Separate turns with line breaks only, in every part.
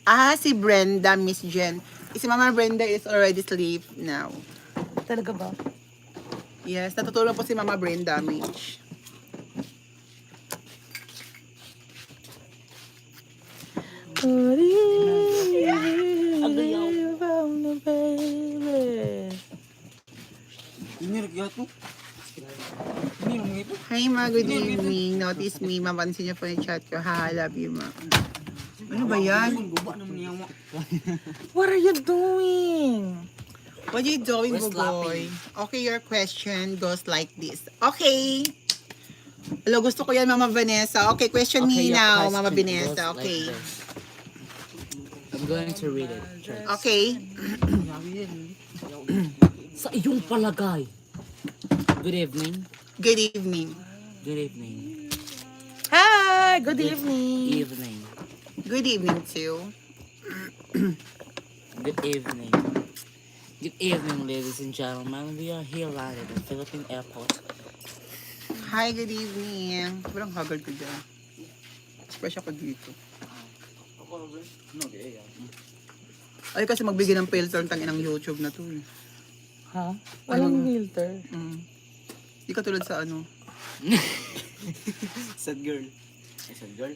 Si Brenda, Miss Jen. Si Mama Brenda is already asleep now.
Talaga ba?
Yes, natutulog po si Mama Brenda, Mitch. Hi ma, good evening. Notice me, mapansin niyo po yung chat ko. Ha, love you ma. Ano ba yan?
What are you doing?
What are you doing, Bugoy? Okay, your question goes like this. Okay. Hello, gusto ko yan, Mama Vanessa. Okay, question me now, Mama Vanessa. Okay.
I'm going to read it.
Okay.
Sa iyong palagay. Good evening.
Good evening.
Good evening.
Hi! Good evening.
Evening.
Good evening too.
Good evening. Good evening, ladies and gentlemen. We are here live at the Philippine Airport.
Hi, good evening. Walang haggard ko dyan. Express ako dito. Ay, kasi magbigay ng filter ang tangin ng YouTube na to eh.
Ha? Walang filter.
Di ka tulad sa ano.
Sad girl. Sad girl.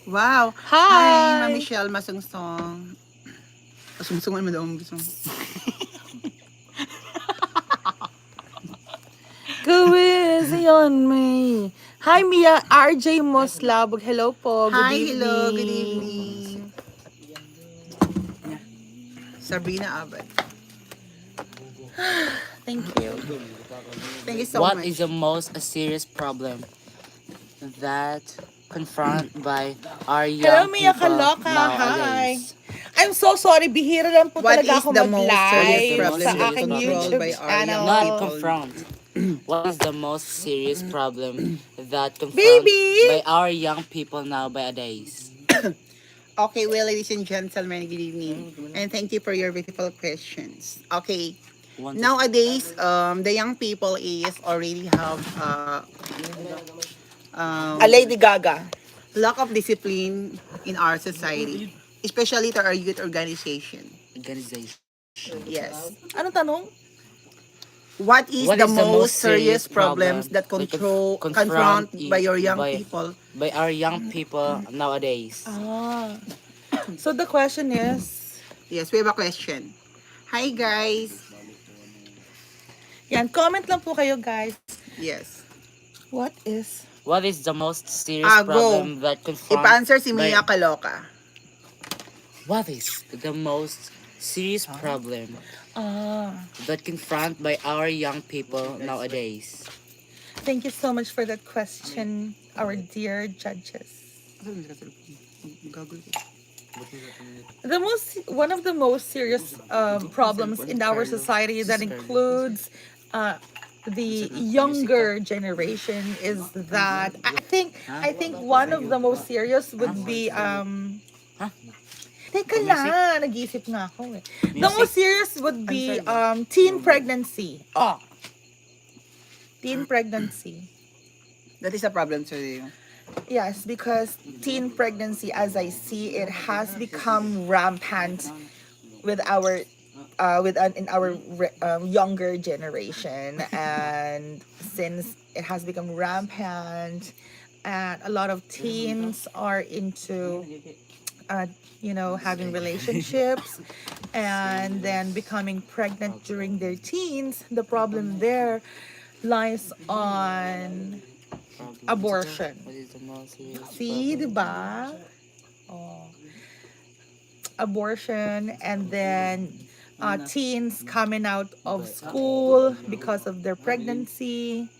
Wow!
Hi!
Ma'am Michelle Masungsong. Masungsungan mo daw ang gusto.
Kuwiz yon me. Hi, Mia RJ Moslabog. Hello po. Good
Hi,
evening.
hello, good evening. Sabrina Abad.
Thank you.
Thank you so
What
much.
is the most serious problem that confront by our
Hello,
young
Mia
people
Kaloka. Hi.
nowadays?
I'm so sorry. Bihira lang po
What
talaga
is
ako
the most serious
mag-live
problem
sa
that
aking
controlled
YouTube
by our
channel.
young
Not
people?
confront. What is the most serious problem that confront
Baby!
by our young people nowadays?
Okay, well, ladies and gentlemen, good evening. And thank you for your beautiful questions. Okay, nowadays, the young people is already have
A Lady Gaga.
lack of discipline in our society, especially to our youth organization.
Organization.
Yes.
Anong tanong?
What is the most serious problems that confront by your young people?
By our young people nowadays.
So the question is,
Yes, we have a question. Hi, guys.
yan, comment lang po kayo guys.
Yes.
What is?
What is the most serious
Go.
problem that confront
Ipa-answer si
by-
Mia Kaloka.
What is the most serious problem that confront by our young people nowadays?
Thank you so much for that question, our dear judges. One of the most serious problems in our society that includes the younger generation is that I think one of the most serious would be Teka lang, nag-iisip nga ako eh. The most serious would be teen pregnancy. Teen pregnancy.
That is a problem to you.
Yes, because teen pregnancy, as I see, it has become rampant with our younger generation, and since it has become rampant, and a lot of teens are into, having relationships, and then becoming pregnant during their teens. The problem there lies on abortion.
What is the most serious
See, diba? Abortion, and then teens coming out of school because of their pregnancy,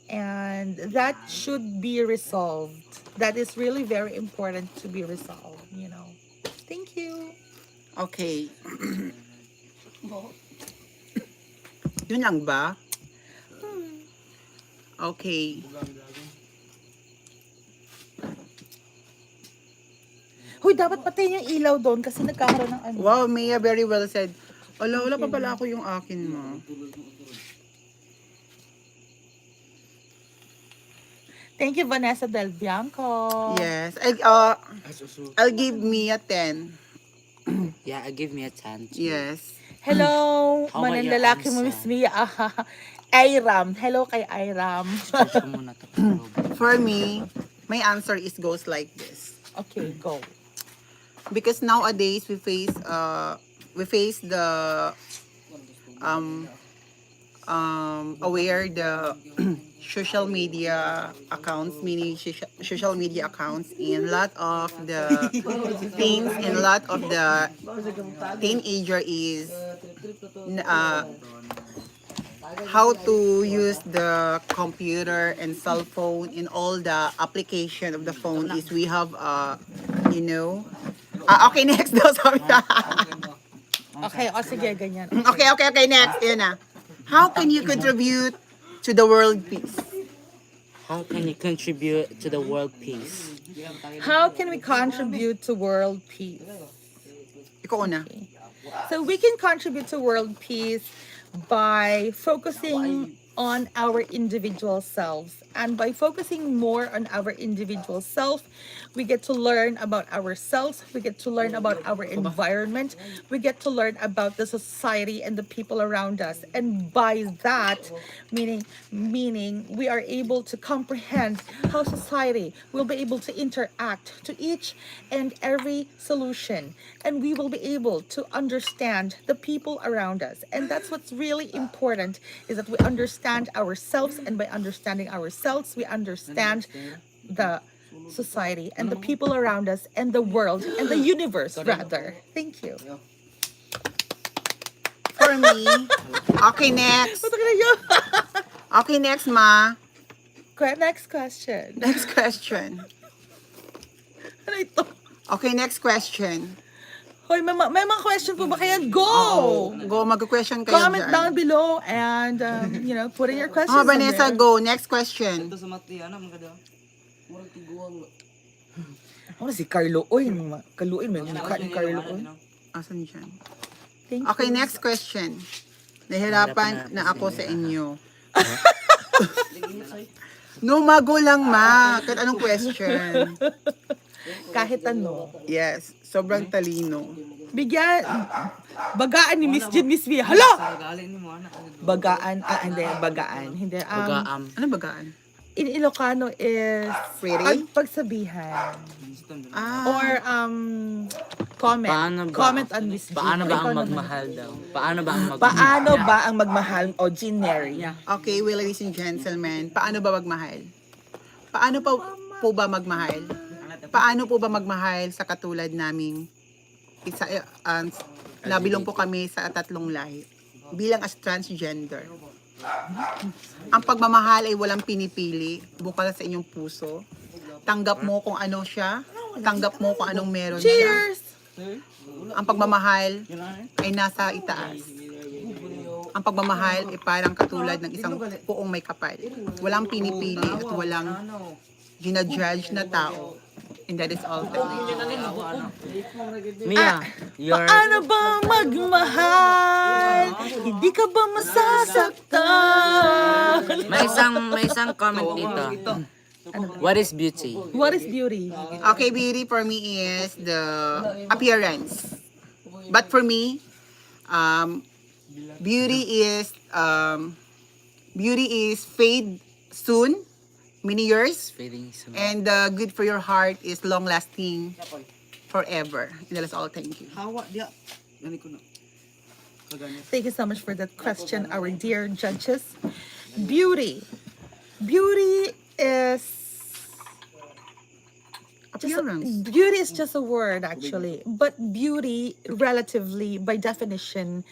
and that should be resolved. That is really very important to be resolved, Thank you.
Okay. Yun lang ba? Okay.
Hoy, dapat patayin yung ilaw doon kasi nagkakaroon ng ano.
Wow, Mia, very well said. Wala pa pala ako yung akin mo.
Thank you, Vanessa Del Bianco.
Yes. I'll give Mia 10.
Yeah, give me a chance.
Yes.
Hello,
How about your
mananlalaki mo,
answer?
Miss Mia. Iram. Hello kay Iram.
Search ko muna to.
For me, my answer is goes like this.
Okay, go.
Because nowadays we face the aware the social media accounts, meaning social media accounts, and a lot of the things and a lot of the teenager is how to use the computer and cell phone and all the application of the phone is we have you know okay, next daw sabi na.
Okay, o sige, ganyan.
Okay, next. Yun na. How can you contribute to the world peace?
How can you contribute to the world peace?
How can we contribute to world peace?
Ikaw una.
So we can contribute to world peace by focusing on our individual selves. And by focusing more on our individual self, we get to learn about ourselves, we get to learn about our environment, we get to learn about the society and the people around us. And by that, meaning we are able to comprehend how society will be able to interact to each and every solution. And we will be able to understand the people around us. And that's what's really important, is that we understand ourselves, and by understanding ourselves, we understand the society and the people around us and the world and the universe rather. Thank you.
For me, okay, next. Okay, next, ma.
Next question.
Next question.
Ano ito?
Okay, next question.
Hoy, may mga question po ba kayo? Go!
Go, mag-question kayo
Comment
dyan.
down below and, put in your questions.
Oh, Vanessa,
in there.
go. Next question.
Ano si Carlo? Oy, kaluin mo yung mukha ni Carlo. Oy.
Asan dyan?
Thank
Okay,
you.
next question. Nahirapan na ako sa inyo. No, mago lang, ma. Kahit anong question.
Kahit ano.
Yes, sobrang talino.
Bigyan. Bagaan ni Miss Jean, Miss Via. Hala! Bagaan. Hindi. Bagaan. Hindi.
Pagaam.
Ano bagaan?
In Ilocano is
Pretty?
pagsabihan. Or comment. Comment on Miss Jean.
Paano ba ang
Ikaw naman.
magmahal daw? Paano ba ang magmahal?
Paano ba ang magmahal? O Jean Mary.
Okay, well, ladies and gentlemen, paano ba magmahal? Paano po ba magmahal? Paano po ba magmahal sa katulad naming nabilong po kami sa tatlong lahi bilang as transgender? Ang pagmamahal ay walang pinipili, bukal sa inyong puso. Tanggap mo kung ano siya, tanggap mo kung anong meron siya.
Cheers!
Ang pagmamahal ay nasa itaas. Ang pagmamahal ay parang katulad ng isang puong may kapal. Walang pinipili at walang ginajudge na tao. And that is all.
Mia, your...
Paano ba magmahal? Hindi ka ba masasaktan?
May isang comment dito. What is beauty?
What is beauty?
Okay, beauty for me is the appearance. But for me, beauty is fade soon, many years,
Feeling so...
and good for your heart is long lasting forever. And that is all. Thank you.
Thank you so much for that question, our dear judges. Beauty. Beauty is
Appearance.
beauty is just a word actually, but beauty relatively by definition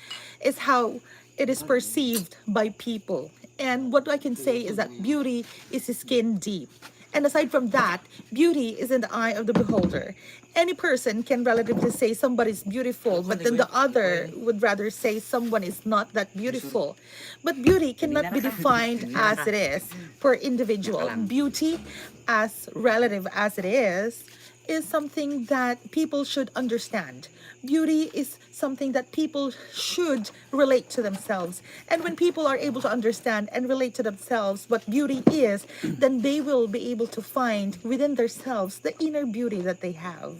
is how it is perceived by people. And what I can say is that beauty is skin deep. And aside from that, beauty is in the eye of the beholder. Any person can relatively say somebody's beautiful, but then the other would rather say someone is not that beautiful. But beauty cannot be defined as it is per individual. Beauty, as relative as it is something that people should understand. Beauty is something that people should relate to themselves. And when people are able to understand and relate to themselves what beauty is, then they will be able to find within themselves the inner beauty that they have.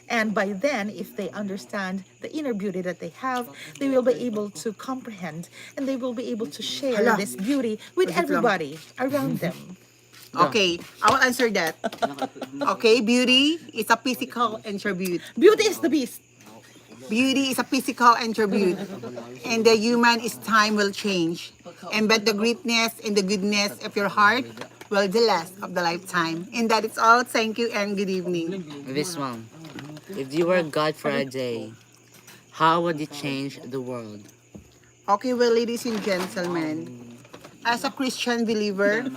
And by then, if they understand the inner beauty that they have, they will be able to comprehend and they will be able to share
Hala.
this beauty with
Wait lang.
everybody around them.
Okay, I will answer that. Okay, beauty is a physical attribute.
Beauty is the beast.
Beauty is a physical attribute, and the human is time will change. And but the greatness and the goodness of your heart will the last of the lifetime. And that is all. Thank you and good evening.
This one. If you were God for a day, how would you change the world?
Okay, well, ladies and gentlemen, as a Christian believer,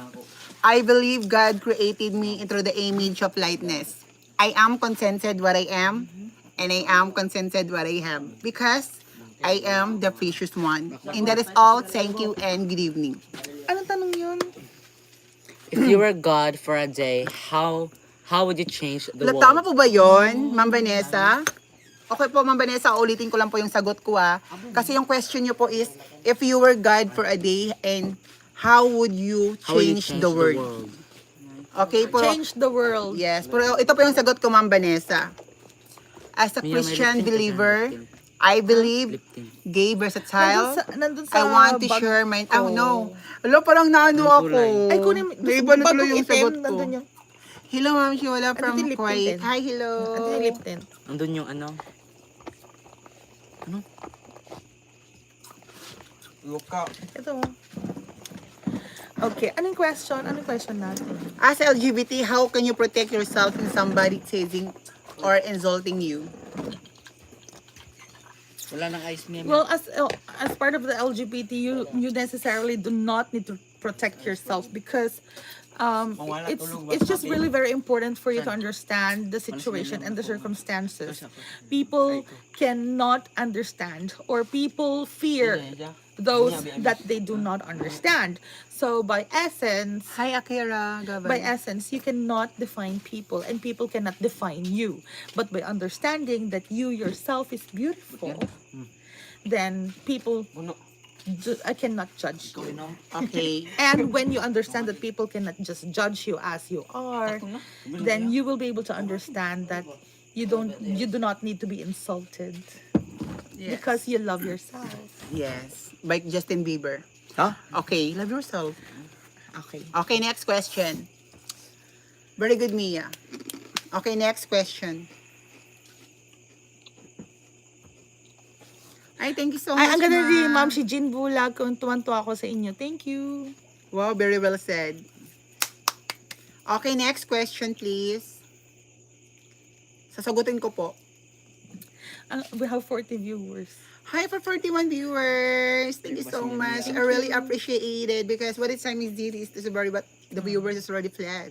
I believe God created me into the image of lightness. I am contented what I am, and I am contented what I have, because I am the precious one. And that is all. Thank you and good evening.
Anong tanong yun?
If you were God for a day, how would you change the world?
Tama po ba yon, Ma'am Vanessa? Okay po, Ma'am Vanessa, ulitin ko lang po yung sagot ko Kasi yung question nyo po is, if you were God for a day, and how would you
How would you
change the world? Okay po.
Change the world.
Yes, pero ito po yung sagot ko, Ma'am Vanessa. As a
May
Christian
lip tint,
believer,
lip tint.
I believe
Lip tint.
gay, versatile.
Nandun sa
I want to
bag
share my...
ko.
Oh, no. Alam, parang naano
Anong
ako.
kulay?
Ay, kunin
Naiba na tuloy yung
itim,
sagot ko.
nandun yung,
Hello, Ma'am Shiola
Andun
from
yung lip tint
Kuwait.
eh.
Hi, hello.
Nandun yung lip tint.
Andun yung ano?
Ito. Okay, anong question? Anong question natin?
As LGBT, how can you protect yourself from somebody teasing or insulting you?
Wala nang ice meme.
Well, as part of the LGBT, you necessarily do not need to protect yourself because it's just really very important for you to understand the situation and the circumstances. People cannot understand, or people fear those that they do not understand. So by essence,
Hi, Akira. Gavin.
by essence, you cannot define people and people cannot define you. But by understanding that you yourself is beautiful, then people I cannot judge you.
Okay.
And when you understand that people cannot just judge you as you are, then you will be able to understand that you do not need to be insulted
Yes.
because you love yourself.
Yes. By Justin Bieber.
Huh?
Okay, love yourself.
Okay.
Okay, next question. Very good, Mia. Okay, next question. Ay, thank you so much,
Ay, ang ganda
ma'am.
din, ma'am, si Jean Bulag, kung tuwan-tuwa ako sa inyo. Thank you.
Wow, very well said. Okay, next question, please. Sasagutin ko po.
We have 40 viewers.
Hi for 41 viewers. Thank you so much. I really appreciate it because what the time is this very but the viewers is already flat.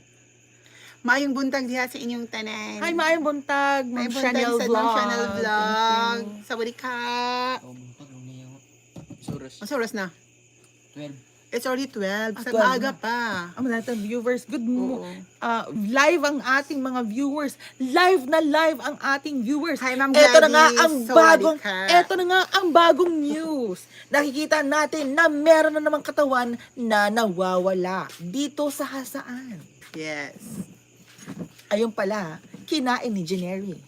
Mayong buntag diha sa inyong tanan.
Hi, Maayong Buntag, Ma'am
Mayong
Chanel
buntag sa
Vlog.
Ma'am Chanel Vlog.
Thank you.
Sawadee ka. Ang oras na?
12.
It's already 12. Sa
12
maaga
na.
pa.
Ang mga viewers,
Oo.
live ang ating mga viewers. Live na live ang ating viewers.
Hi, Ma'am
Ito na nga
Gladys.
ang
Sawadee
bagong,
ka.
ito na nga ang bagong news. Nakikita natin na meron na namang katawan na nawawala dito sa hasaan.
Yes.
Ayun pala, kinain ni Jeneri.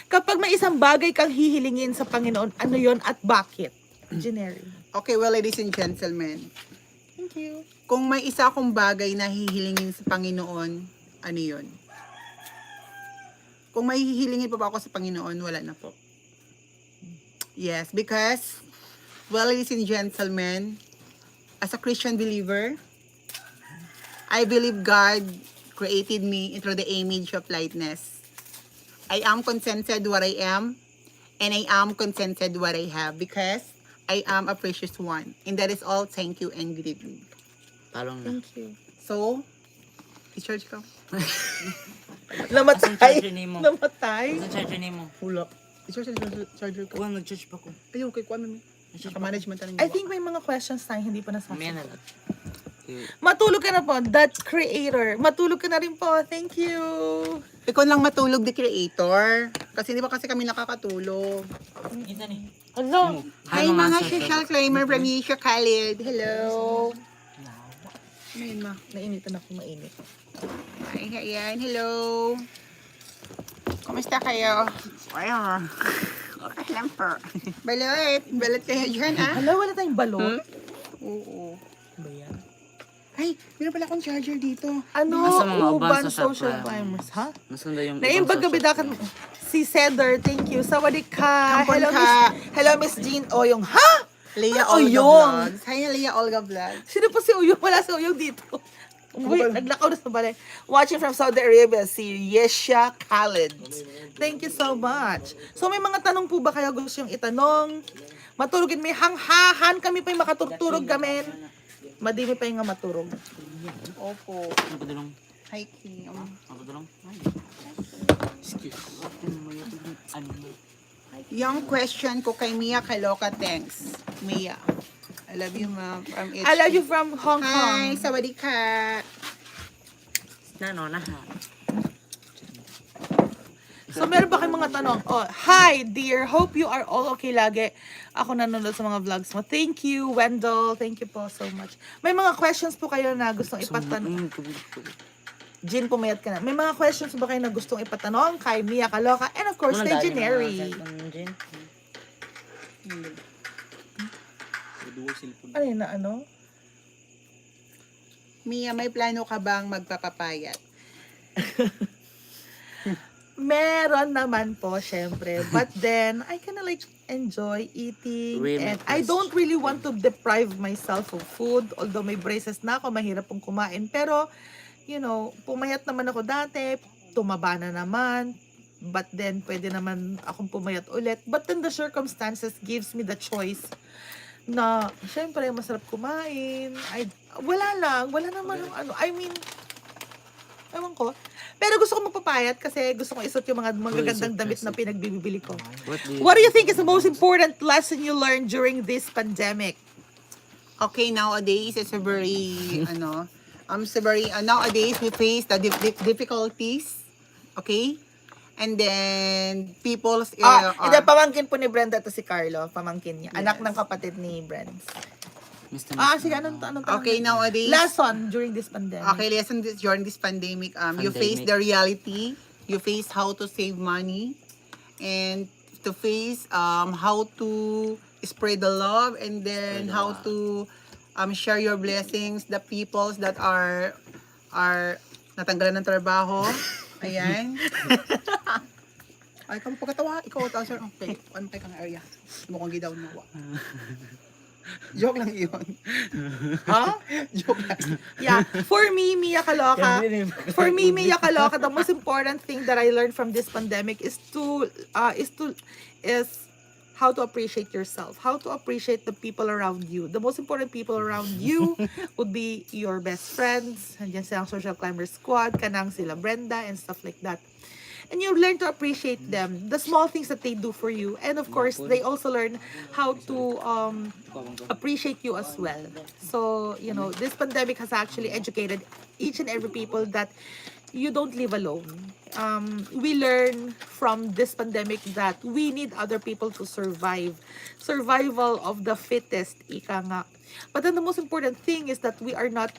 Kapag may isang bagay kang hihilingin sa Panginoon, ano yon at bakit? Jeneri.
Okay, well, ladies and gentlemen.
Thank you.
Kung may isa akong bagay na hihilingin sa Panginoon, ano yun? Kung may hihilingin pa ba ako sa Panginoon, wala na po. Yes, because, well, ladies and gentlemen, as a Christian believer, I believe God created me into the image of lightness. I am contented what I am, and I am contented what I have, because I am a precious one. And that is all. Thank you and good evening.
Talong na.
Thank you.
So, i-charge ka.
Asan
Namatay.
charger nimo?
Namatay.
Asan charger nimo?
Hula. I-charge charger ka.
Kuha, nag-charge pa ko.
Ayun, kay kuwan mo. Naka-management na
I think may mga questions tayo hindi pa
Mamaya na
nasasagot.
lang. Okay.
Matulog ka na po. That creator. Matulog ka na rin po. Thank you.
Ikaw lang matulog, the creator. Kasi hindi pa kasi kami nakakatulog.
Kita ni.
Hello.
Hi,
Ano
mga
nga,
social claimer from Yisha Khalid. Hello. Ayun, ma.
Nainitan ako mainit.
Hi, ayan. Hello. Kumusta kayo? Ayun. Okay lang po. Balot. Balot kayo dyan, ah.
Hala, wala tayong balon.
Oo.
Ba yan?
Ay, meron pala akong charger dito.
Ano?
Nasa mga
Urban
uban sa
social
shop,
climbers, ha?
Nasaan daw yung
Naimbag
ibang
gabi
social
dakan si Cedar, thank you. Sawadee ka.
Kampon
Hello,
ka.
Hello, Miss Jean Oyong. Ha?
Leah
Ano,
Olga
Oyong?
Vlogs. Hi, Leah Olga Vlogs.
Sino pa si Oyong? Wala si Oyong dito. Uy, naglakaw na sa balay. Watching from Saudi Arabia, si Yesha Khalid. Thank you so much. So may mga tanong po ba kayo gusto yung itanong? Matulogin may hanghahan kami pa yung makaturturog kami. Madimi pa yung nga maturog.
Opo.
Ang padulong.
Hi, Kim.
Ang padulong. Excuse. Ano?
Yung question ko kay Mia Kaloka, thanks. Mia. I love you, ma'am. From HQ.
I love you from Hong
Hi,
Kong.
sawadee ka.
Na.
So, meron ba kayong mga tanong? Oh, hi, dear. Hope you are all okay lagi. Ako nanonood sa mga vlogs mo. Thank you, Wendell. Thank you po so much. May mga questions po kayo na gustong ipatanong. Jean, pumayat ka na. May mga questions ba kayo na gustong ipatanong kay Mia Kaloka? And of course, kay Jeneri. Ano yun na ano?
Mia, may plano ka bang magpapapayat?
Meron naman po, syempre. But then, I kinda like enjoy eating.
Really
And I don't really want to deprive myself of food. Although may braces na ako, mahirap pong kumain. Pero, you know, pumayat naman ako dati. Tumaba na naman. But then, pwede naman akong pumayat ulit. But then the circumstances gives me the choice na, syempre, masarap kumain. Wala naman yung ano. I mean, ewan ko. Pero gusto ko magpapayat kasi gusto ko isuot yung mga magagandang damit na pinagbibili ko. What do you think is the most important lesson you learned during this pandemic?
Okay, nowadays, it's a very, nowadays, we face the difficulties. Okay? And then, people's...
Hindi, pamangkin po ni Brenda to si Carlo. Pamangkin niya. Anak ng kapatid ni Brenda. Sige, anong tanong?
Okay, nowadays...
Lesson during this pandemic.
Okay, lesson during this pandemic. You face the reality. You face how to save money. And to face how to spread the love. And then how to share your blessings. The peoples that are natanggalan ng trabaho. Ayan. Ay, kamo pagkatawa. Ikaw, sir. Okay. Ano kayo kang area? Mukhang gidaw nawa. Joke lang yun.
Huh?
Joke lang.
Yeah. For me, Mia Kaloka, the most important thing that I learned from this pandemic is how to appreciate yourself, how to appreciate the people around you. The most important people around you would be your best friends, andyan silang social climber squad, kanang sila Brenda and stuff like that. And you learn to appreciate them, the small things that they do for you. And of course, they also learn how to appreciate you as well. So, you know, this pandemic has actually educated each and every people that you don't live alone. We learn from this pandemic that we need other people to survive. Survival of the fittest, ika nga. But then the most important thing is that we are not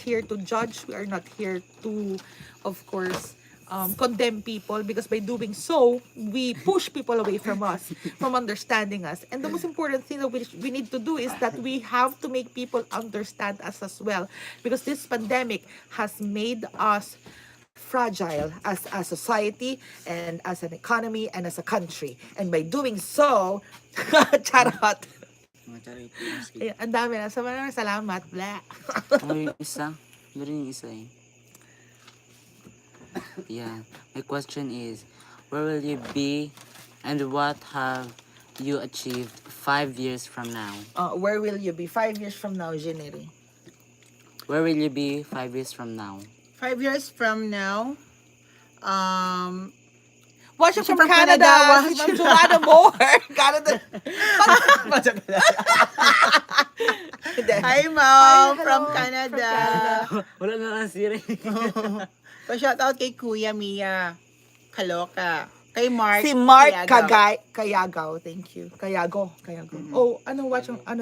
here to judge. We are not here to, of course, condemn people, because by doing so, we push people away from us, from understanding us. And the most important thing that we need to do is that we have to make people understand us as well, because this pandemic has made us fragile as a society and as an economy and as a country. And by doing so, charot. Ayun, ang dami na. Maraming salamat. Blah.
Yung isa. Meron yung isa eh. Yeah. My question is, where will you be and what have you achieved 5 years from now?
Where will you be 5 years from now, January?
Where will you be 5 years from now?
5 years from now,
Watching from
from
Canada,
Canada,
si Ma'am Joanna Moore. Canada.
Hi, Mom,
Hi,
from
hello,
Canada.
Wala na lang siri.
Pa-shoutout kay Kuya Mia Kaloka. Kay Mark.
Si Mark
Kayagaw.
Kayagaw. Thank you. Kayago. Oh, ano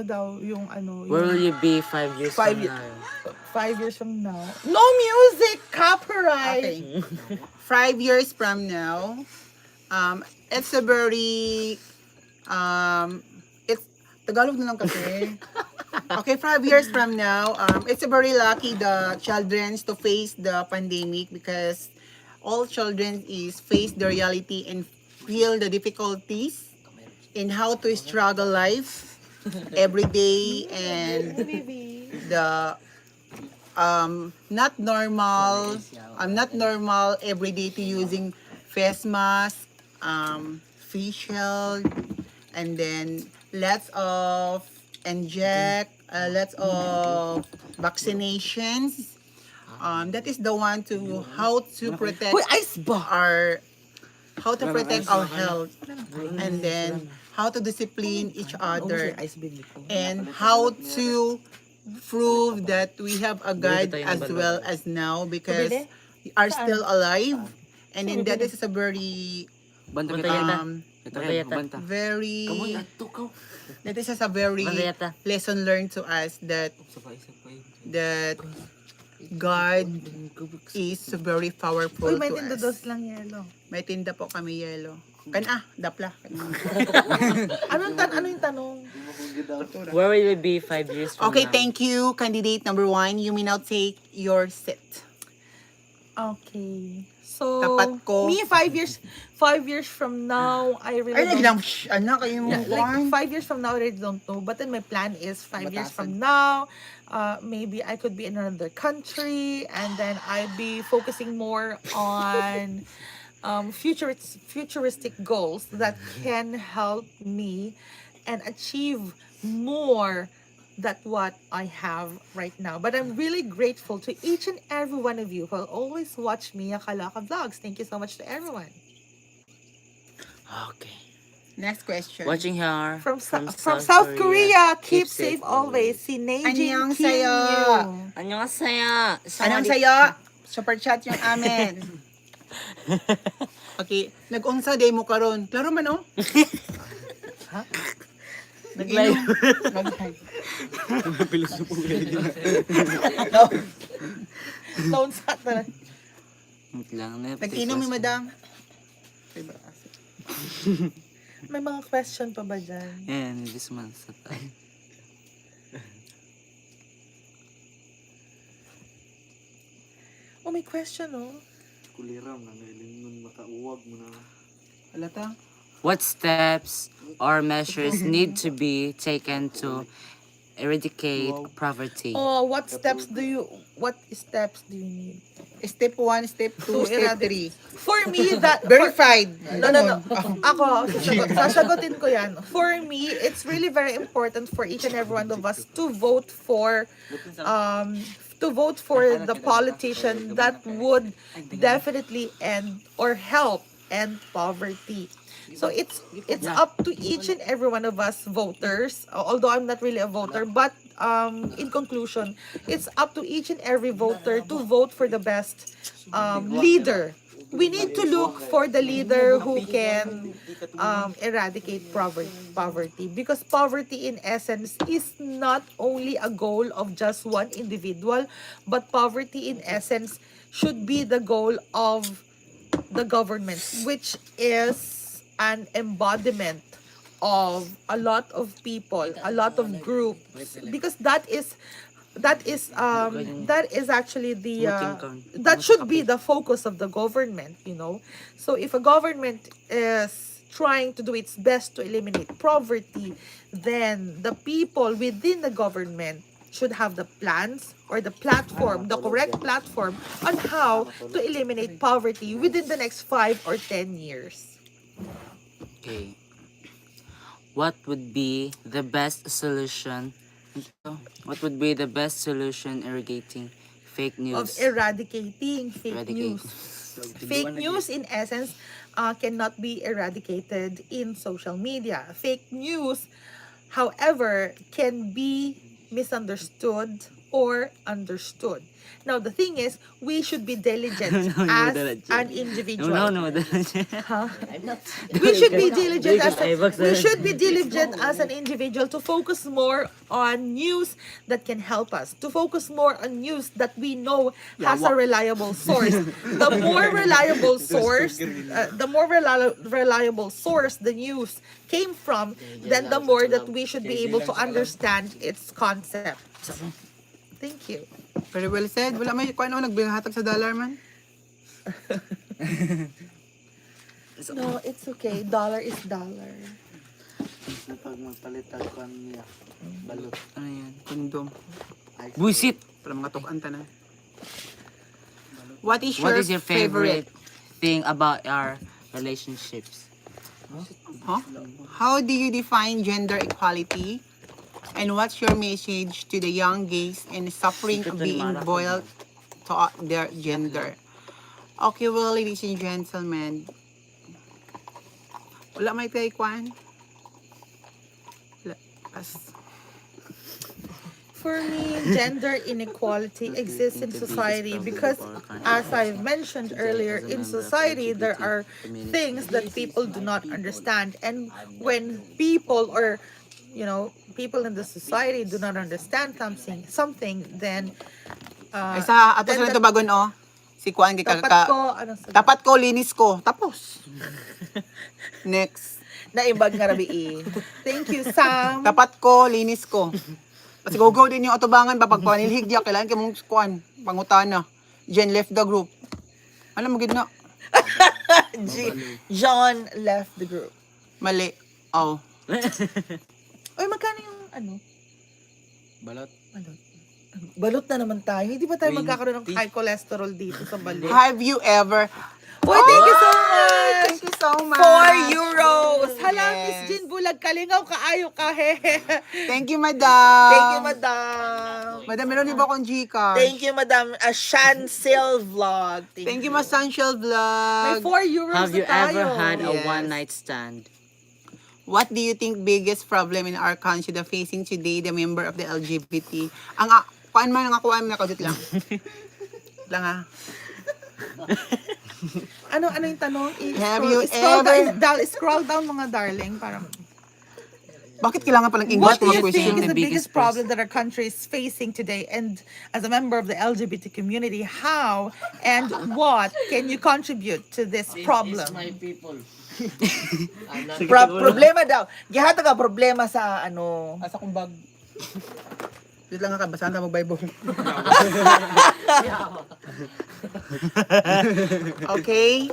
daw yung
Where will
yung
you be 5 years
5
from
years.
now?
5 years from now. No music, copyright.
Okay. 5 years from now, it's a very, it's, Tagalog na lang kasi. Okay, 5 years from now, it's a very lucky the children to face the pandemic because all children is face the reality and feel the difficulties in how to struggle life every day and the not normal every day to using face mask, face shield, and then lots of inject, lots of vaccinations. That is the one to how to protect
Uy, ice ba?
our health, and then how to discipline each other,
Ice baby ko.
and how to prove that we have a guide as well as now because we are still alive, and then that is a very
Banta kita.
very that is just a very
Bandayata.
lesson learned to us that God is very powerful
Uy, may
to
tindados
us.
lang yelo.
May tinda po kami yelo. Dapla.
Ano yung tanong?
Where will you be 5 years from
Okay,
now?
thank you, candidate number 1. You may now take your seat.
Okay. So,
Tapat ko.
me 5 years from now, I really
Ay,
don't...
lang, anak, kayo mo
Like 5 years from now, I really don't know. But then my plan is 5 years from now, maybe I could be in another country, and then I'd be focusing more on futuristic goals that can help me and achieve more than what I have right now. But I'm really grateful to each and every one of you who will always watch me Kalaka Vlogs. Thank you so much to everyone.
Okay.
Next question.
Watching her
From South Korea, keep safe always. Si
Annyeong
Neijin Kim
sayo.
Yu.
안녕하세요.
Anong sayo? Super chat yung amin. Okay, nag-unsa day mo karon. Klaro man oh.
Ha?
Nag-inom. Nag-live.
Noon sa talaga.
Nag-inom ni madam.
May mga question pa ba dyan?
And this month sa tayo.
Oh, may question, oh.
Alata?
What steps or measures need to be taken to eradicate poverty?
Oh, what steps do you need?
Step 1, step 2, step 3.
For me, that...
Verified.
No. Ako, sasagutin ko yan. For me, it's really very important for each and every one of us to vote for the politician that would definitely end or help end poverty. So it's up to each and every one of us voters, although I'm not really a voter, but in conclusion, it's up to each and every voter to vote for the best leader. We need to look for the leader who can eradicate poverty, because poverty in essence is not only a goal of just one individual, but poverty in essence should be the goal of the government, which is an embodiment of a lot of people, a lot of groups, because that is actually that should be the focus of the government, you know. So if a government is trying to do its best to eliminate poverty, then the people within the government should have the plans or the platform, the correct platform on how to eliminate poverty within the next 5 or 10 years.
Okay. What would be the best solution? What would be the best solution eradicating fake
Of
news?
eradicating fake
Eradicate.
news. Fake news, in essence, cannot be eradicated in social media. Fake news, however, can be misunderstood or understood. Now, the thing is, we should be diligent
No,
as
diligent.
an individual.
No.
We should be diligent
Ay,
as an individual to focus more on news that can help us, to focus more on news that we know has a reliable source. The more reliable source, the news came from, then the more that we should be able to understand its concept. Thank you.
Very well said. Wala may kung ano nagbihatag sa dollar man.
No, it's okay. Dollar is dollar.
Pag magpalitan ko niya, balot.
Ano yan?
Kondom.
Buisit!
Para mga tukan tanan. What is
What
your,
is your favorite thing about our relationships?
Huh? How do you define gender equality? And what's your message to the young gays and suffering of being boiled to their gender? Okay, well, ladies and gentlemen, wala may kay Kwan.
For me, gender inequality exists in society because, as I've mentioned earlier, in society there are things that people do not understand, and when people or people in the society do not understand something, then
Ay sa ato sa nito bagon oh. Si Kwan kay tapat ko linis ko. Tapos. Next.
Naibag nga rabi. Thank you, Sam.
Tapat ko linis ko. Kasi gogo din yung atubangan ba pag panilhig diya kailangan kay mong Kwan pangutana. Jen left the group. Ano mo gid na?
John left the group.
Mali. Oh.
Oy, magkano yung
Balot.
balot na naman tayo. Hindi ba tayo magkakaroon ng high cholesterol dito sa balot?
Have you ever
Oy, thank you so much!
Thank you so much.
4 euros! Hala,
Yes.
Miss Jean Bulag, kalingaw, kaayo ka, he.
Thank you, madam.
Thank you, madam.
Madam, meron din ba akong Gcash?
Thank you, madam. A Shansel vlog.
Thank you, Masanshell
May
Vlog.
4 euros
Have you
na tayo.
ever had a
Yes.
one-night stand?
What do you think biggest problem in our country the facing today, the member of the LGBT? Kuan man ang akuan na kadit lang. lang ah.
Ano yung tanong?
Have you ever-
Scroll down mga darling. Parang,
Bakit kailangan palang
what
English
do
kung
you
mag-question?
think is the
biggest
biggest problem that our country is facing today? And as a member of the LGBT community, how and what can you contribute to this problem?
My people.
Problema daw. Gihatag ka problema sa ano.
Asa kong bag. Dito lang ka, basahan ka mag-Bible. Okay.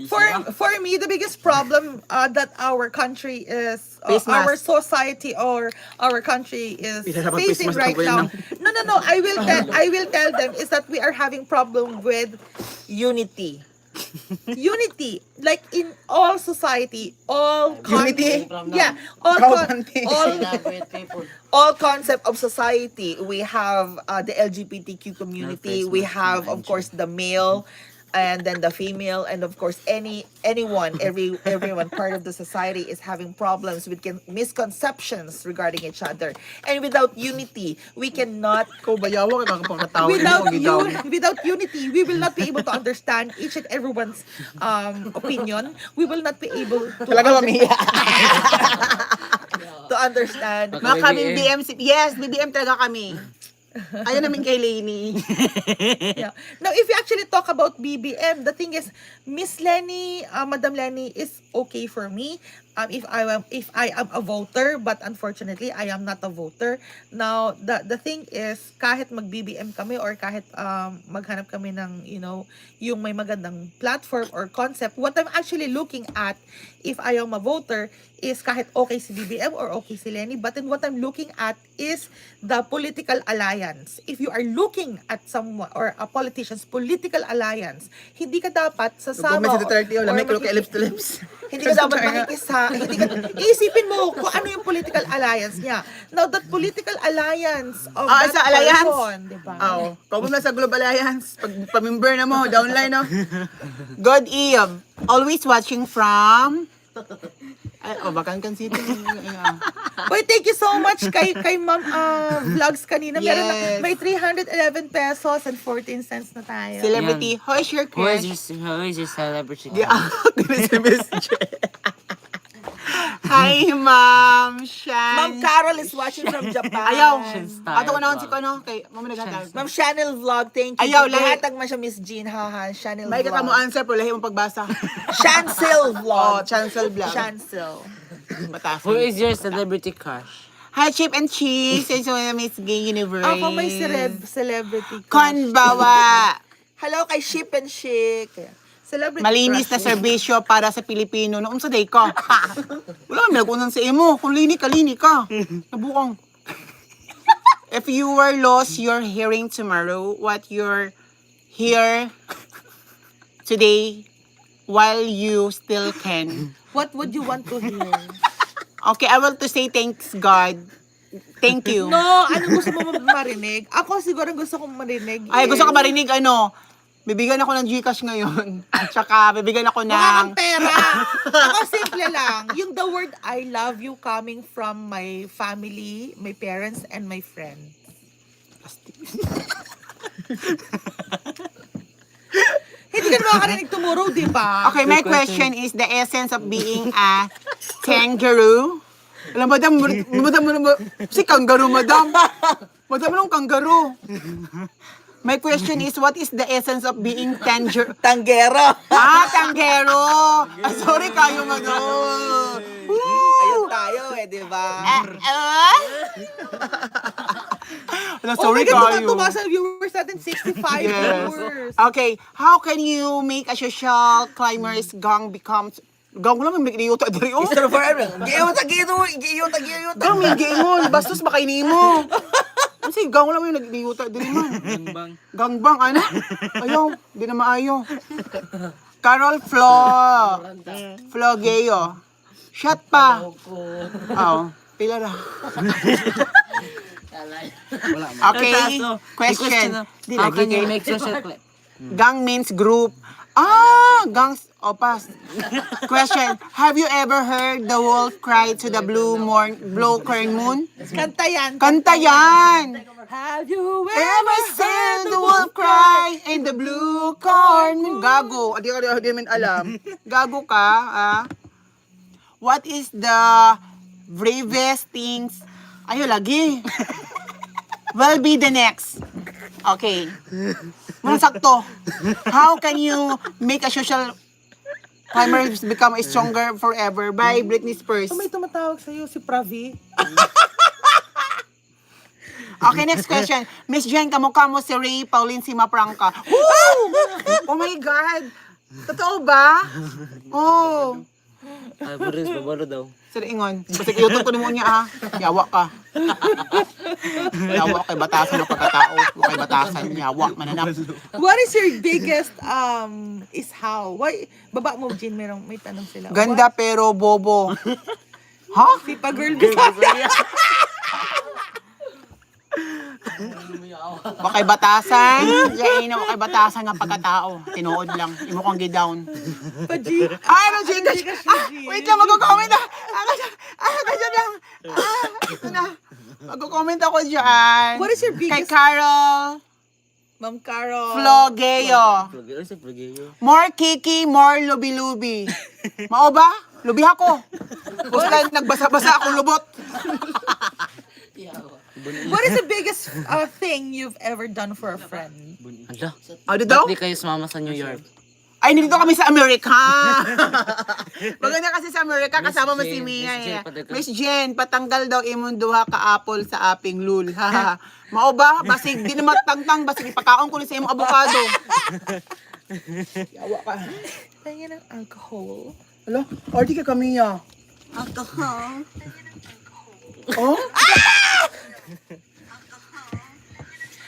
For me, the biggest problem that our country is,
Face mask.
our society or our country is
Hindi na dapat
facing
face mask
right
ang
now. No. I will tell them is that we are having problem with unity. Unity, like in all society, all
Unity?
yeah, all
Proud country.
all concept of society. We have the LGBTQ community. We have, of course, the male, and then the female, and of course everyone part of the society is having problems with misconceptions regarding each other, and without unity we cannot
Ikaw bayawa ka kakapangkatawa.
without unity we will not be able to understand each and everyone's opinion. We will not be able to
Talaga mamiya.
to understand.
Mga kaming BM. Yes, BBM talaga kami. Ayaw namin kay Lainey.
Yeah. Now, if you actually talk about BBM, the thing is, Miss Lenny, Madam Lenny is okay for me. If I am a voter, but unfortunately I am not a voter. Now, the thing is, kahit mag-BBM kami or kahit maghanap kami ng yung may magandang platform or concept, what I'm actually looking at if I am a voter is kahit okay si BBM or okay si Lenny, but then what I'm looking at is the political alliance. If you are looking at someone or a politician's political alliance, hindi ka dapat sasama
Comment sa Duterte, lamay ko
makiki-
kay lips to lips.
hindi ka dapat isipin mo kung ano yung political alliance niya. Now, that political alliance of that
Sa alliance?
person, diba?
Oo. Kung na sa Global Alliance, pag pamember na mo, downline no. God Eve, always watching from Ay, bakan city.
Wait, thank you so much kay Ma'am Vlogs kanina. Meron na,
Yes.
may 311 pesos and 14 cents na tayo.
Celebrity, who is your
Who is
crush?
your celebrity?
Di ako si Miss J. Hi, Ma'am Shan.
Ma'am Carol is watching from Japan.
Ayaw.
Style
Ato ko na si
vlog.
Kono. Kay, mama naghatag.
Ma'am Chanel Vlog, thank you.
Ayaw, lahi.
Lahatag man siya Miss Jean, haha. Chanel
May
Vlog.
kata mo answer, pero lahi mong pagbasa.
Chancel
Oh,
Vlog.
Chancel Vlog.
Chancel.
Batasan.
Who is your celebrity crush?
Hi, Chip and Cheese. It's Miss Gay Universe.
Ako may celebrity crush.
Konbawa.
Hello kay Ship and Chic. Celebrity
Malinis na
crush.
serbisyo para sa Pilipino. Noong sa day ka. Wala, may nakunan sa imo. Kung lini ka. Nabukong. If you were lost your hearing tomorrow, what you're here today while you still can.
What would you want to hear?
Okay, I want to say thanks God. Thank you.
No, ano gusto mo marinig? Ako siguro gusto kong marinig.
Ay, gusto ko marinig bibigyan ako ng Gcash ngayon. Tsaka bibigyan ako
Wala
ng...
kang pera. Ako simple lang. Yung the word I love you coming from my family, my parents, and my friends. Hindi ka na makakarinig tomorrow, di ba?
Okay, my question is the essence of being a kangaroo. Alam, madam, si kangaroo, madam. Madam, anong kangaroo? My question is, what is the essence of being
Tanggero.
tanggero. Ah, sorry kayo, madam.
Ayun tayo di ba?
Wala,
Oh
sorry
my God,
kayo.
tumasa viewers natin, 65
Yes.
viewers.
Okay, how can you make a social climbers gang becomes... Gang ko lang, may giyota diri, oh. Gang, may giyot. Bastos, makainin mo. Kasi gang ko lang yung nagiyota diri man.
Gangbang.
Gangbang, ano? Ayaw, di na maayo. Carol Flo Gayo. Shot pa. Oh, pila na. Okay, question.
How can you make social
Gang means group. Gangs. Pass. Question. Have you ever heard the wolf cry to the blue current moon?
Kanta yan.
Kanta yan!
Have you
Ever seen the wolf cry in the blue corn moon? Gago. Di namin alam. Gago ka, What is the bravest things? Ayo, lagi. Will be the next. Okay. Mga sakto. How can you make a social climbers become stronger forever? By Britney Spears.
May tumatawag sa'yo, si Pravi.
Okay, next question. Miss Jen, kamukha mo si Ray Pauline si Mapranca. Woo! Oh my God! Totoo ba? Oh.
Ay, Boris, babalo daw.
Sir Ingon, basta YouTube ko mo niya Yawa ka. Yawa kay batasan ng pagkatao. Kay batasan, yawa, mananap.
What is your biggest, is how? Why, baba mo, Jean, may tanong sila.
Ganda pero bobo. Ha?
Si pa-girl Bisaya.
Bakay batasan. Diyan na bakay batasan nga pagkatao. Tinuod lang. Imo kong gidown.
Pa-G.
Ano, Gcash? Wait lang, mag-comment na. Kasi lang. Ito na. Mag-comment ako dyan.
What is your
Kay
biggest,
Carol
Ma'am Carol?
Flogeo.
Plugero sa plugero.
More kiki, more lubi-lubi. Mao ba? Lubi ako. Basta nagbasa-basa akong lubot.
What is the biggest thing you've ever done for a friend?
Ala,
Ano daw?
ba't di kayo sumama sa New York?
Ay, nandito kami sa Amerika. Maganda kasi sa Amerika, kasama mo si
Miss
Mia.
Jen, patanggal.
Miss Jen, patanggal daw imong duha ka apple sa aping lul. Mao ba? Basig, di na matangtang, basig ipakaon ko ni sa imong avocado. Yawa ka.
Tingin ng alcohol.
Alo, ordi ka kami ya.
Alcohol?
Oh?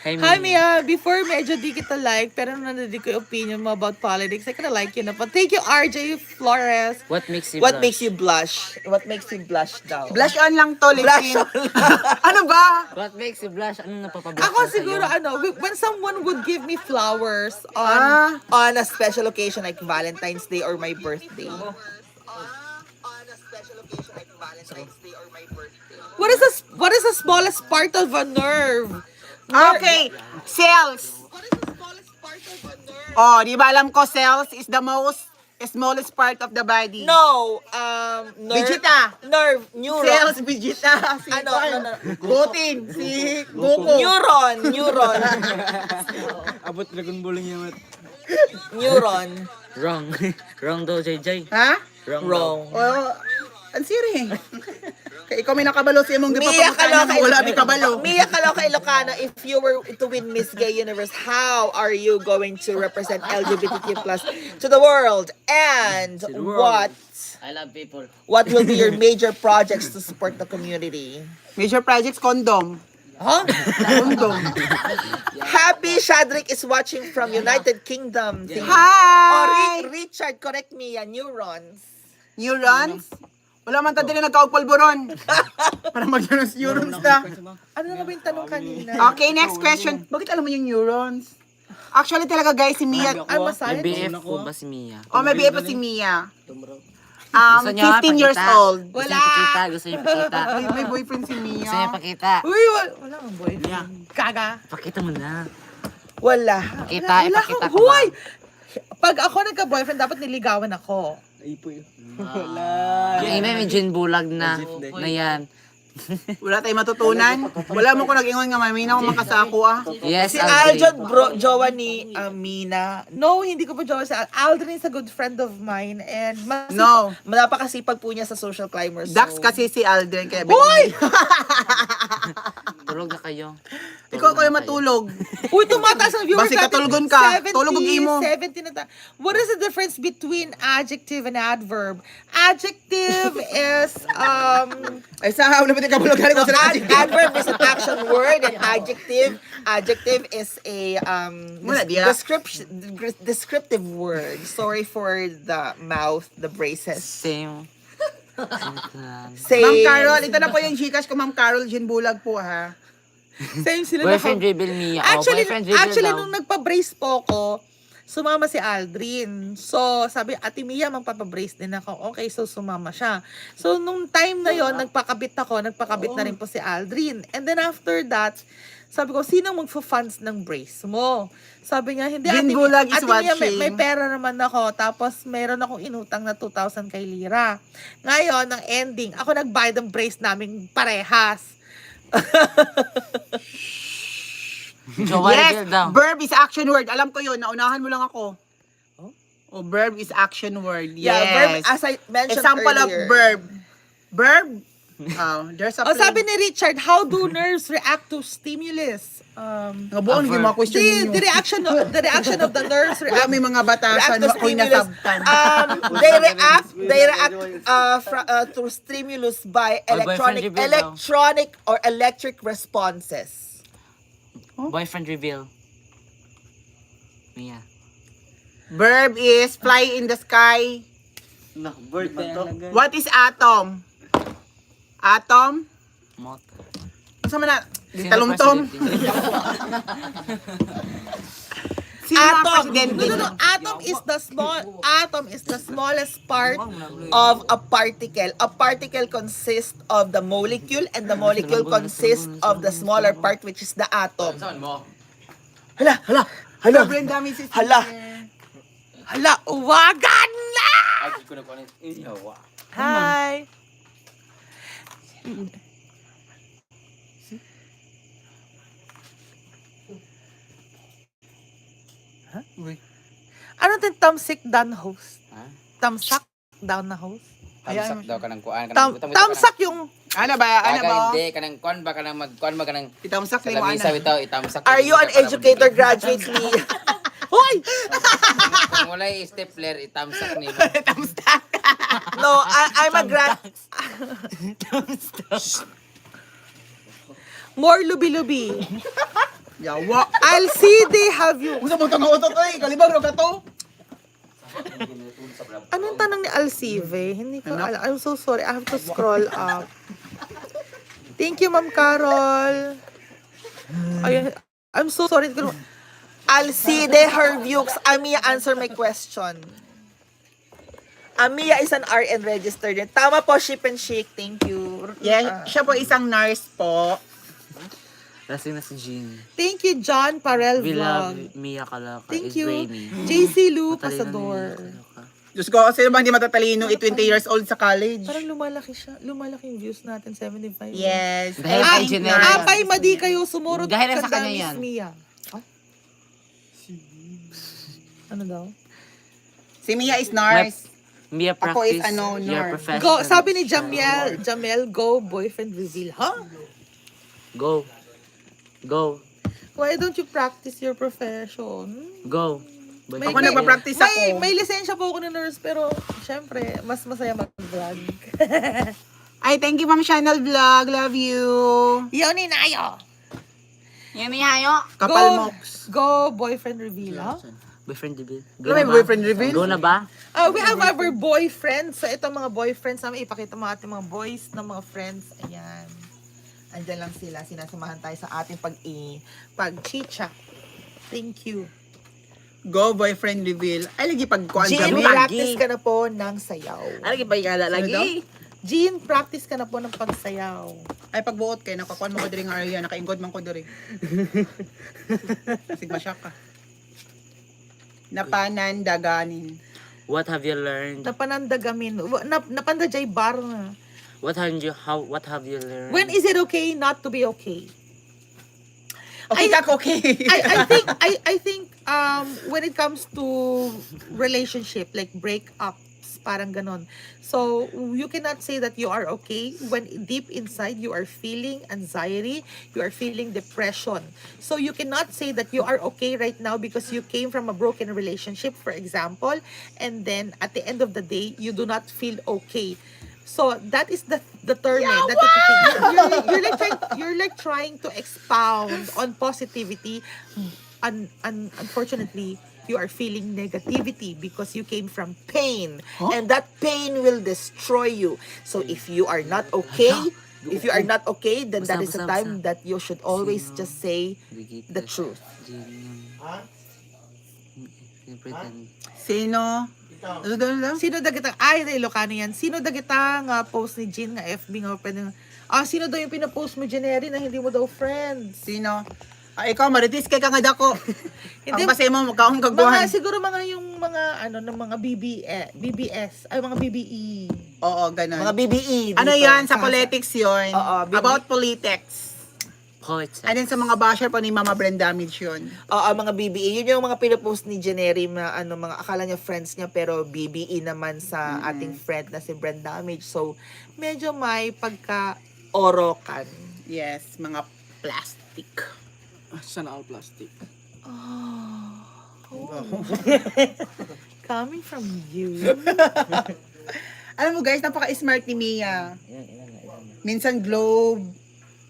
Hey,
Hi, Mia. Before, medyo di kita like, pero nandito ko yung opinion mo about politics. I kinda like you na pa. Thank you, RJ Flores.
What makes you
What
blush?
makes you blush? What makes you blush daw?
Blush on lang to,
Blush
Lexin.
on
Ano ba?
What makes you blush? Anong napapablush
Ako
mo sa'yo?
siguro, when someone would give me flowers on
On a special occasion like Valentine's Day or my birthday.
What is the smallest part of a nerve?
Okay, cells. Oh, di ba alam ko cells is the most smallest part of the body.
No, nerve.
Vegeta.
Nerve, neuron.
Cells, Vegeta. Si
Ano, no.
Protein, si Goku.
Neuron.
Abot Dragon Ball niya mat.
Neuron.
Wrong. Wrong daw, JJ.
Ha?
Wrong.
Oh, ang siri. Kaya ikaw may nakabalo sa imong
Mia
gipapakita
Kaloka,
wala may kabalo.
Mia Kaloka Ilocano, if you were to win Miss Gay Universe, how are you going to represent LGBTQ plus to the world? And what
I love people.
will be your major projects to support the community?
Major projects, condom.
Huh?
Condom.
Happy Shadrick is watching from United Kingdom.
Hi!
Richard, correct me, neurons.
Neurons? Wala man tayo din nagkaupulburon. Para mag-neurons na.
Ano na ba yung tanong kanina?
Okay, next question. Bakit alam mo yung neurons? Actually talaga guys, si Mia.
I'm a
May
scientist.
BF ko ba si Mia?
Oh, may BF pa si Mia.
Gusto niyo
15 years
pakita?
old.
Gusto niyo pakita? Gusto niyo pakita?
May boyfriend si Mia.
Gusto niyo pakita?
Uy, wala kang boyfriend. Kaga.
Pakita mo na.
Wala.
Pakita,
Wala
ipakita
kang-
ko ba?
Huy! Pag ako nagka-boyfriend, dapat niligawan ako.
Yung ina may gin bulag na yan.
Wala tayong matutunan. Wala mo ko nag-ingon nga, may na akong makasako ah.
Yes,
Si
Aldrin.
Aljon, jowa ni Mina. No, hindi ko pa jowa si Aldrin is a good friend of mine. And
No.
napakasipag po niya sa social climbers.
Dax kasi si Aldrin. Kaya
Hoy!
Tulog na kayo.
Ikaw ko yung matulog.
Uy, tumataas ang viewer
Basi katulgon ka. Tulog ang imo.
70 na ta. What is the difference between adjective and adverb? Adjective is,
Ay, sa wala ba tayo kabulog galing ko sa
adverb is an action word, and adjective is a
Wala diya.
descriptive word. Sorry for the mouth, the braces.
Same.
Say,
Ma'am Carol, ito na po yung Gcash ko, Ma'am Carol, Jean Bulag po ha.
same sila
Boyfriend
naka-
dribble Mia.
Actually,
Boyfriend
nung nagpa-brace po ako, sumama si Aldrin. So, sabi, Ate Mia, magpapabrace din ako. Okay, so sumama siya. So, nung time na yon nagpakabit na rin po si Aldrin. And then after that, sabi ko, sino magfa-funds ng brace mo? Sabi niya, hindi,
Jean Bulag is
Ate Mia,
watching.
may pera naman ako. Tapos, meron akong inutang na 2,000 kay Lira. Ngayon, ang ending, ako nagbayad ng brace namin parehas.
Jowa
Yes,
reveal daw.
verb is action word. Alam ko yun, naunahan mo lang ako. Oh, verb is action word. Yes.
Yeah, verb, as I mentioned
Example
earlier.
of verb. Verb? Oh, there's a
O sabi ni Richard, how do nerves react to stimulus?
Nga buong yung mga question ninyo.
The reaction of the nerves
Wala may mga batasan,
react to
ako'y
stimulus.
nasabtan.
They react through stimulus by
boyfriend reveal daw.
electric responses.
Boyfriend reveal. Mia.
Verb is fly in the sky.
Bird man to.
What is atom? Atom?
Mot.
Saan man na?
Sino
Talumtom?
president?
Sino ang
Atom.
presidente?
No. Atom is the smallest part of a particle. A particle consists of the molecule, and the molecule consists of the smaller part, which is the atom.
Sobrang dami si
Hala, uwagan na! Hi! Ano din tamsik down host? Tamsak down na host?
Tamsak daw ka ng kuan.
Tamsak yung...
Ano ba? Ano ba?
Hindi, ka ng kuan ba ka ng magkuan ba ka ng
Itamsak
sa
ni mo
lamisa
ana.
bitaw, itamsak.
Are you an educator graduate, Lee? Hoy!
Kung wala yung stapler, itamsak ni mo.
Itamsak.
No, I'm a grad... More lubi-lubi.
Yawa.
I'll see they have you.
Usa mo tanong utot oy, kalibag ro ka to.
Anong tanong ni Alcive? Hindi ko alam. I'm so sorry. I have to scroll up. Thank you, Ma'am Carol. Ayun. I'm so sorry. Alcide Hervukes. Ami, answer my question.
Mia is an RN registered. Tama po, ship and shake. Thank you.
Yeah, siya po isang nurse po.
Lasing na si Jean.
Thank you, John Parel
We love
Vlog.
Mia Kalaka.
Thank
is
you.
Rainy.
JC Lu
Matalino ni Mia
Pasador.
Kalaka.
Diyos ko, sino bang hindi matatalino? 20 years old sa college.
Parang lumalaki siya. Lumalaki yung views natin, 75.
Yes.
Dahil
I
kay
think
Janelle.
nurse.
Apay, madi kayo. Sumurot
Dahil
ka
sa kanya
Miss
yan.
Mia. Ano daw?
Si Mia is nurse.
Mia
Ako
practice
is ano,
your
nurse.
profession.
Go, sabi ni Jamel, go, boyfriend reveal. Huh?
Go. Go.
Why don't you practice your profession?
Go.
Ako nagpa-practice ako.
May lisensya po ako na nurse, pero syempre, mas masaya mag-vlog.
Ay, thank you, Ma'am Channel Vlog. Love you.
Yoni na ayo.
Kapal Mox.
Go, boyfriend reveal, huh?
Boyfriend reveal.
Ano may boyfriend reveal?
Go na ba?
We have our boyfriends. So, ito mga boyfriends namin. Ipakita mo ating mga boys na mga friends. Ayan. Andyan lang sila. Sinasamahan tayo sa ating pag-chicha. Thank you.
Go, boyfriend reveal. Ay, lagi pagkuhan
Jean,
kami.
practice ka na po ng sayaw.
Ano ba yung lagi?
Jean, practice ka na po ng pagsayaw.
Ay, pagbuot kayo, nakakuhan mo ko diri ng area, nakaingod man ko diri. Sigma siya ka. Napanandaganin.
What have you learned?
Napanandagamin. Napandajay bar na.
What have you learned?
When is it okay not to be okay?
Okay ka, okay.
I think when it comes to relationship, like breakups, parang ganon. So, you cannot say that you are okay when deep inside you are feeling anxiety, you are feeling depression. So, you cannot say that you are okay right now because you came from a broken relationship, for example, and then at the end of the day, you do not feel okay. So that is the term. You're like trying to expound on positivity. Unfortunately, you are feeling negativity because you came from pain, and that pain will destroy you. So if you are not okay, then that is the time that you should always just say the truth.
Sino?
Sino dagitang Ilocano yan. Sino dagitang post ni Jean nga FB nga pwede. Sino daw yung pinapost mo January na hindi mo daw friends?
Sino? Ikaw, maritis kay ka nga dako.
Hindi,
Ang kasi mo, magkaong kagbuhan.
siguro yung mga ng mga BBS, ay mga BBE.
Oo, ganun.
Mga BBE.
Ano
dito.
yan? Sa politics yun.
Oo,
About politics.
Poets.
And then sa mga basher po ni Mama Brand Damage yun.
Mga BBE. Yun yung mga pinopost ni Janery na mga akala niya friends niya pero BBE naman sa ating friend na si Brand Damage. So, medyo may pagka-orokan.
Yes, mga plastic.
Sana all plastic.
Coming from you.
Alam mo guys, napaka-smart ni Mia. Minsan globe,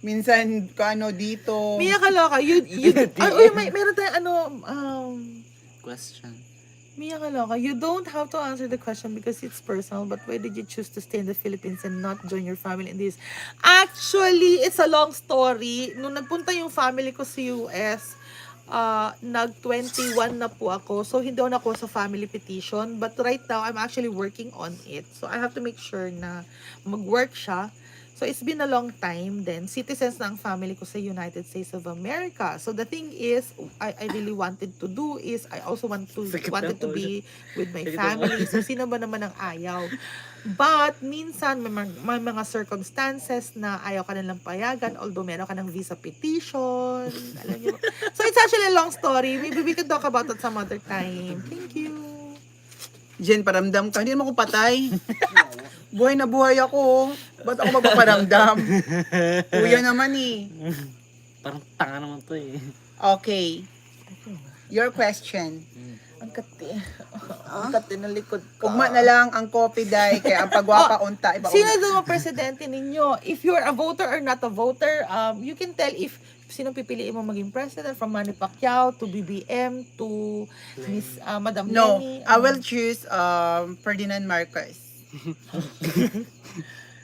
minsan kano dito.
Mia Kaloka, meron tayong
Question.
Mia Kaloka, you don't have to answer the question because it's personal, but why did you choose to stay in the Philippines and not join your family in this? Actually, it's a long story. Nung nagpunta yung family ko sa US, nag-21 na po ako. So, hindi ako nakuha sa family petition. But right now, I'm actually working on it. So, I have to make sure na mag-work siya. So, it's been a long time then. Citizens na ang family ko sa United States of America. So, the thing is, I really wanted to do is, I also wanted to be with my family. So, sino ba naman ang ayaw? But, minsan, may mga circumstances na ayaw ka nilang payagan, although meron ka ng visa petition. Alam niyo. So, it's actually a long story. Maybe we can talk about it some other time. Thank you.
Jen, paramdam ka. Hindi naman ako patay. Buhay na buhay ako. Ba't ako magpaparamdam? Kuya naman eh.
Parang tanga naman to eh.
Okay. Your question.
Ang kati ng likod ko.
Ugma na lang ang coffee dye, kaya ang pagwapa unta. Iba
Sino daw ang presidente ninyo? If you're a voter or not a voter, you can tell if sino pipiliin mo maging president, from Manny Pacquiao to BBM to Miss Madam
No,
Lenny.
I will choose Ferdinand Marcos.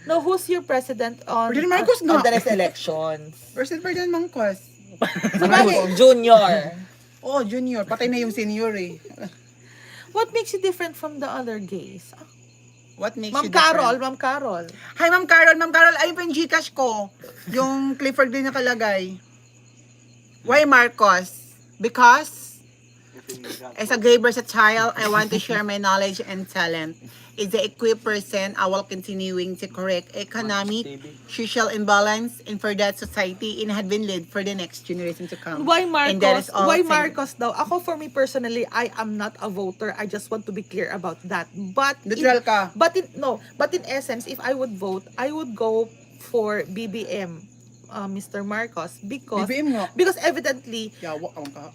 No, who's your president on
Ferdinand Marcos
On
nga.
the next elections.
President Ferdinand Marcos.
Junior.
Oh, junior. Patay na yung senior eh.
What makes you different from the other gays?
What makes
Ma'am
you different?
Carol, Ma'am Carol.
Hi, Ma'am Carol. Ma'am Carol, ayun pa yung Gcash ko. Yung Clifford din nakalagay. Why Marcos? Because as a giver as a child, I want to share my knowledge and talent. As a equipped person, I will continuing to correct economic, social imbalance, and for that society in had been led for the next generation to come.
Why
And that is
Marcos?
all.
Why
Thank-
Marcos daw? Ako, for me personally, I am not a voter. I just want to be clear about that. But
Neutral ka.
But in essence, if I would vote, I would go for BBM, Mr. Marcos,
BBM nga.
because evidently,
Yawa ang ka.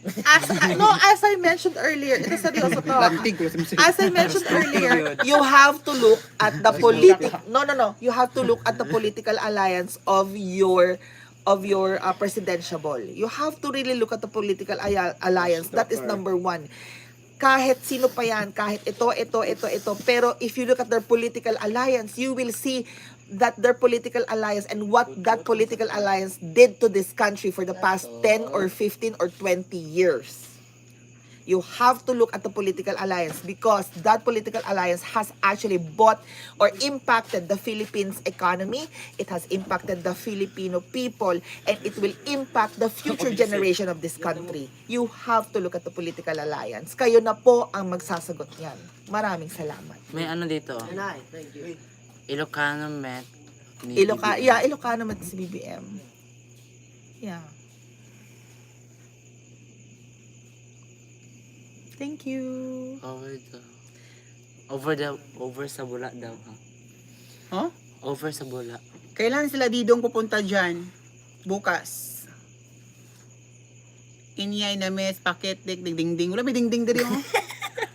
as I mentioned earlier, ito seryoso to.
Lantig ko sa
As I mentioned earlier,
You have to look at the no. You have to look at the political alliance of your presidential. You have to really look at the political alliance. That is number one. Kahit sino pa yan, kahit ito. Pero if you look at their political alliance, you will see that their political alliance and what that political alliance did to this country for the past 10 or 15 or 20 years. You have to look at the political alliance because that political alliance has actually bought or impacted the Philippines economy. It has impacted the Filipino people and it will impact the future generation of this country. You have to look at the political alliance. Kayo na po ang magsasagot niyan. Maraming salamat.
May ano dito. Ilocano Met.
Ilocano naman si BBM. Yeah. Thank you.
Over sa bula daw. Ha?
Huh?
Over sa bula.
Kailan sila didong pupunta dyan? Bukas. Inyay na mes, pakit, ding. Wala may ding diri mo.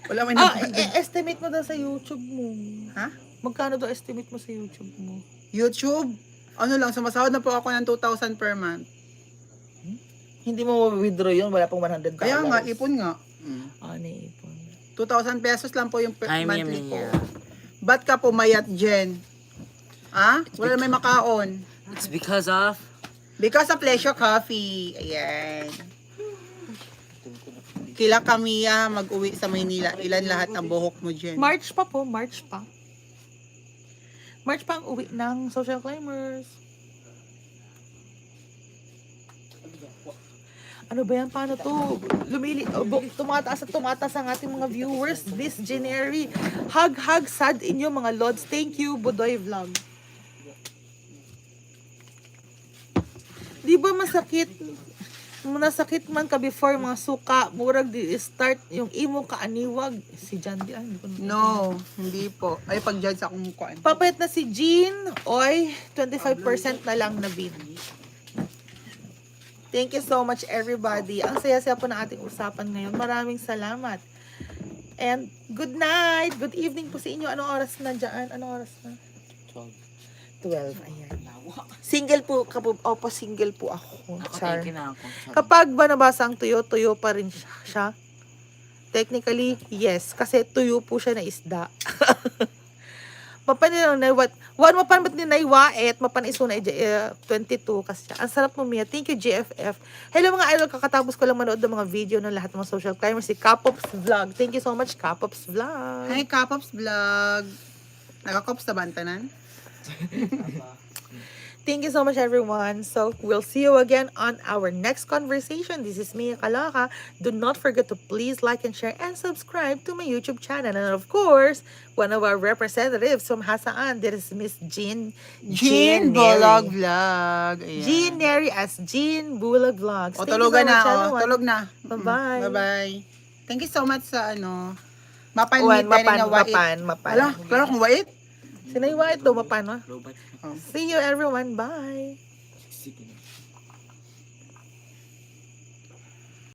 Wala may
Estimate mo daw sa YouTube mo.
Ha?
Magkano daw estimate mo sa YouTube mo?
YouTube? Ano lang, sumasahod na po ako ng 2,000 per month.
Hindi mo withdraw yun, wala pong $100.
Kaya nga, ipon nga.
Naipon.
2,000 pesos lang po yung
Ay,
monthly
Mia.
ko. Ba't ka pumayat, Jen? Ha? Wala na may makaon.
It's because of...
Because of Pleasure Coffee. Ayan. Kila Kamiya mag-uwi sa Maynila. Ilan lahat ang buhok mo, Jen?
March pa po, March pa. March pa ang uwi ng social climbers. Ano ba yan? Paano to? Tumataas at tumataas ang ating mga viewers this January. Hug, sad inyo mga lods. Thank you, Budoy Vlog. Di ba masakit? Nasakit man ka before mga suka, murag di start yung imo kaaniwag. Si John di, hindi ko na.
No, hindi po. Ay, pag-judge akong kuan.
Papayat na si Jean, oy, 25% na lang na bid. Thank you so much everybody. Ang saya-saya po ng ating usapan ngayon. Maraming salamat. And good night, good evening po sa inyo. Anong oras na dyan? Anong oras na? 12, ayan. Single po, single po ako. Char.
Thank you na ako.
Kapag ba nabasa ang tuyo, tuyo pa rin siya. Technically, yes. Kasi tuyo po siya na isda. Mapan ba't ninaiwait, mapan iso na 22 kasi siya. Ang sarap mo, Mia. Thank you, GFF. Hello mga idol, kakatapos ko lang manood ng mga video ng lahat ng mga social climbers. Si Kapops Vlog. Thank you so much, Kapops Vlog.
Hi, Kapops Vlog. Nakakops sa bantanan?
Thank you so much, everyone. So, we'll see you again on our next conversation. This is Mia Kalaka. Do not forget to please like and share and subscribe to my YouTube channel. And of course, one of our representatives from Hasaan, there is Miss Jean
Bulag Vlog. Ayan.
Jean Neri as Jean Bulag Vlogs.
O,
Thank you
tulogan
so
na.
much,
O,
everyone.
tulog na.
Bye-bye.
Bye-bye. Thank you so much sa Mapan.
Mapan.
Wala, klaro kung wait.
Sinaiwa ito, mapano?
Robot.
See you, everyone. Bye.
Sige na.